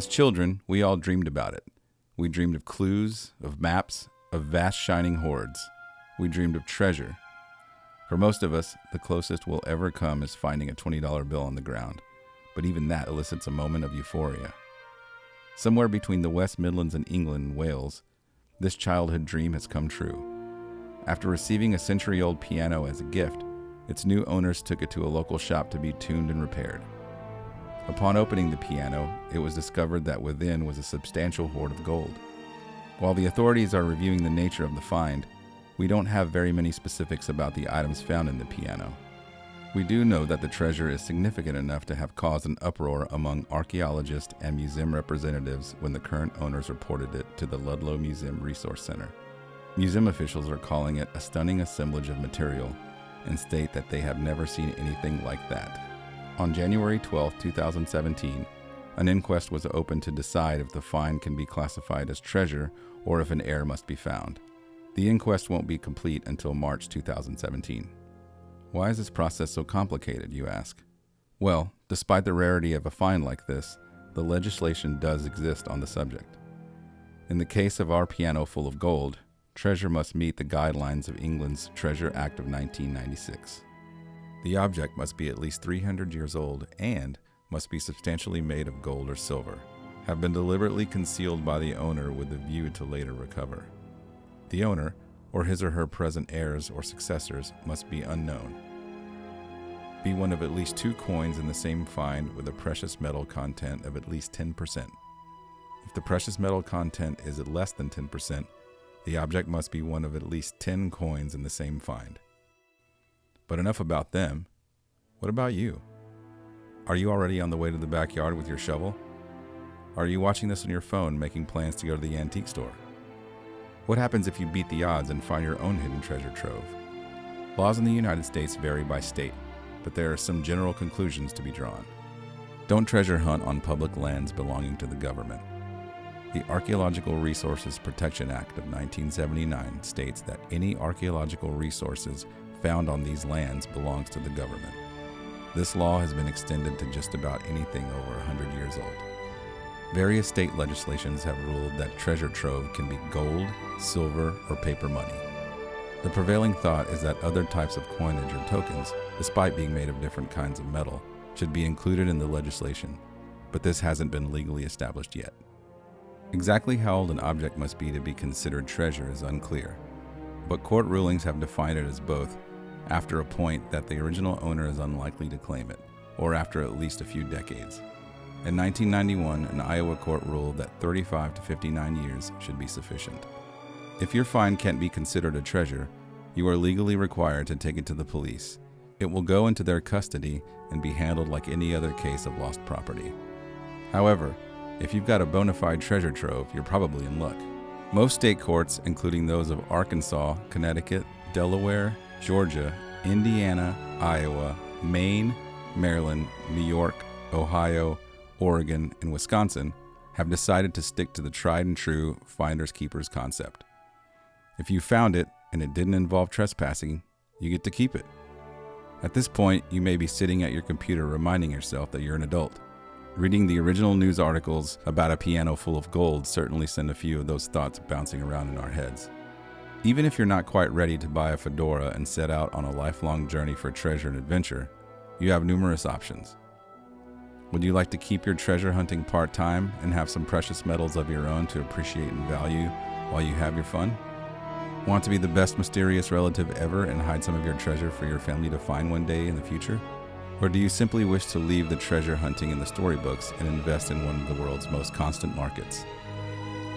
As children, we all dreamed about it. We dreamed of clues, of maps, of vast shining hoards. We dreamed of treasure. For most of us, the closest we'll ever come is finding a $20 bill on the ground, but even that elicits a moment of euphoria. Somewhere between the West Midlands and England and Wales, this childhood dream has come true. After receiving a century-old piano as a gift, its new owners took it to a local shop to be tuned and repaired. Upon opening the piano, it was discovered that within was a substantial hoard of gold. While the authorities are reviewing the nature of the find, we don't have very many specifics about the items found in the piano. We do know that the treasure is significant enough to have caused an uproar among archaeologists and museum representatives when the current owners reported it to the Ludlow Museum Resource Centre. Museum officials are calling it a stunning assemblage of material and state that they have never seen anything like that. On January 12, 2017, an inquest was opened to decide if the find can be classified as treasure or if an heir must be found. The inquest won't be complete until March 2017. Why is this process so complicated, you ask? Well, despite the rarity of a find like this, the legislation does exist on the subject. In the case of our piano full of gold, treasure must meet the guidelines of England's Treasure Act of 1996. The object must be at least 300 years old and must be substantially made of gold or silver, have been deliberately concealed by the owner with a view to later recover. The owner, or his or her present heirs or successors, must be unknown. Be one of at least 2 coins in the same find with a precious metal content of at least 10%. If the precious metal content is at less than 10%, the object must be one of at least 10 coins in the same find. But enough about them. What about you? Are you already on the way to the backyard with your shovel? Are you watching this on your phone, making plans to go to the antique store? What happens if you beat the odds and find your own hidden treasure trove? Laws in the United States vary by state, but there are some general conclusions to be drawn. Don't treasure hunt on public lands belonging to the government. The Archaeological Resources Protection Act of 1979 states that any archaeological resources found on these lands belongs to the government. This law has been extended to just about anything over 100 years old. Various state legislations have ruled that treasure trove can be gold, silver, or paper money. The prevailing thought is that other types of coinage or tokens, despite being made of different kinds of metal, should be included in the legislation, but this hasn't been legally established yet. Exactly how old an object must be to be considered treasure is unclear, but court rulings have defined it as both after a point that the original owner is unlikely to claim it, or after at least a few decades. In 1991, an Iowa court ruled that 35 to 59 years should be sufficient. If your find can't be considered a treasure, you are legally required to take it to the police. It will go into their custody and be handled like any other case of lost property. However, if you've got a bona fide treasure trove, you're probably in luck. Most state courts, including those of Arkansas, Connecticut, Delaware, Georgia, Indiana, Iowa, Maine, Maryland, New York, Ohio, Oregon, and Wisconsin, have decided to stick to the tried and true finders keepers concept. If you found it and it didn't involve trespassing, you get to keep it. At this point, you may be sitting at your computer reminding yourself that you're an adult. Reading the original news articles about a piano full of gold certainly send a few of those thoughts bouncing around in our heads. Even if you're not quite ready to buy a fedora and set out on a lifelong journey for treasure and adventure, you have numerous options. Would you like to keep your treasure hunting part-time and have some precious metals of your own to appreciate and value while you have your fun? Want to be the best mysterious relative ever and hide some of your treasure for your family to find one day in the future? Or do you simply wish to leave the treasure hunting in the storybooks and invest in one of the world's most constant markets?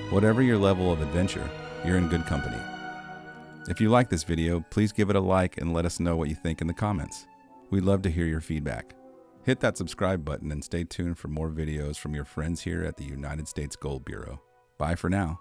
Whatever your level of adventure, you're in good company. If you like this video, please give it a like and let us know what you think in the comments. We'd love to hear your feedback. Hit that subscribe button and stay tuned for more videos from your friends here at the United States Gold Bureau. Bye for now.